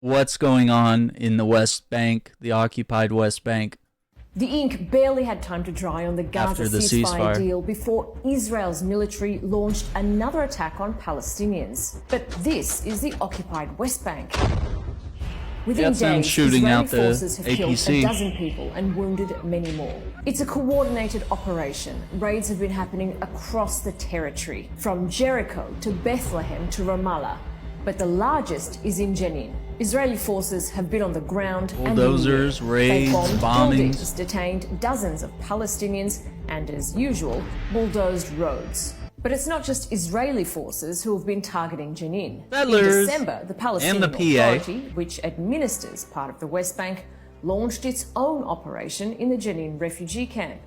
what's going on in the West Bank, the occupied West Bank. The ink barely had time to dry on the Gaza ceasefire deal before Israel's military launched another attack on Palestinians. But this is the occupied West Bank. Within days, shooting Israeli out the forces have killed APC. a dozen people and wounded many more. It's a coordinated operation. Raids have been happening across the territory, from Jericho to Bethlehem to Ramallah. But the largest is in Jenin. Israeli forces have been on the ground bulldozers, raids, bombings, buildings, detained dozens of Palestinians, and as usual, bulldozed roads. But it's not just Israeli forces who have been targeting Jenin. In December, the Palestinian Authority, which administers part of the West Bank, launched its own operation in the Jenin refugee camp.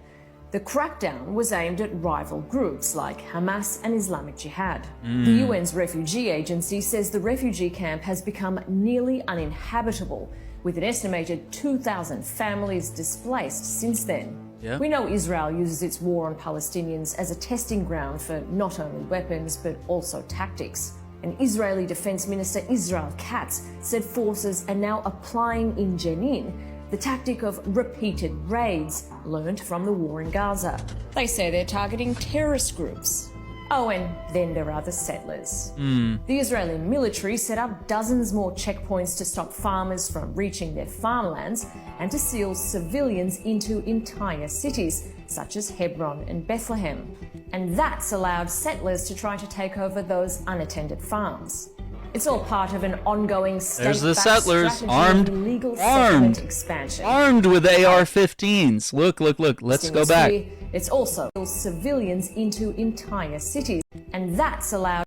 The crackdown was aimed at rival groups like Hamas and Islamic Jihad. The UN's refugee agency says the refugee camp has become nearly uninhabitable, with an estimated 2,000 families displaced since then. Yeah. We know Israel uses its war on Palestinians as a testing ground for not only weapons but also tactics. And Israeli Defense Minister Israel Katz said forces are now applying in Jenin the tactic of repeated raids learned from the war in Gaza. They say they're targeting terrorist groups. Oh, and then there are the settlers. The Israeli military set up dozens more checkpoints to stop farmers from reaching their farmlands and to seal civilians into entire cities, such as Hebron and Bethlehem. And that's allowed settlers to try to take over those unattended farms. It's all part of an ongoing state-backed strategy of illegal settlement expansion. Armed with AR-15s. Look. Let's go back. It's also civilians into entire cities, and that's allowed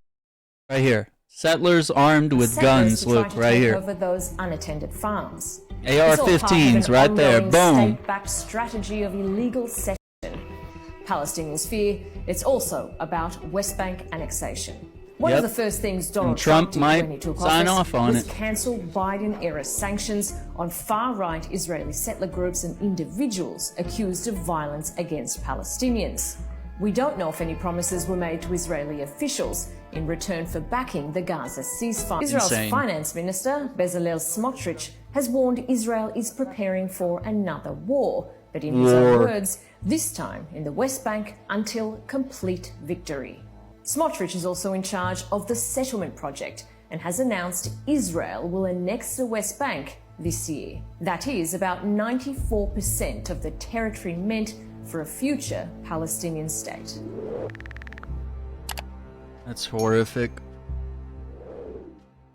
right here. Settlers armed with guns. Look right here. Over those unattended farms. AR-15s right there. Boom. State-backed strategy of illegal settlement. Palestinians fear it's also about West Bank annexation. One of the first things Donald Trump did when he took office was cancel Biden-era sanctions on far-right Israeli settler groups and individuals accused of violence against Palestinians. We don't know if any promises were made to Israeli officials in return for backing the Gaza ceasefire. Israel's finance minister, Bezalel Smotrich, has warned Israel is preparing for another war, but in his own words, this time in the West Bank until complete victory. Smotrich is also in charge of the settlement project and has announced Israel will annex the West Bank this year. That is about 94% of the territory meant for a future Palestinian state. That's horrific.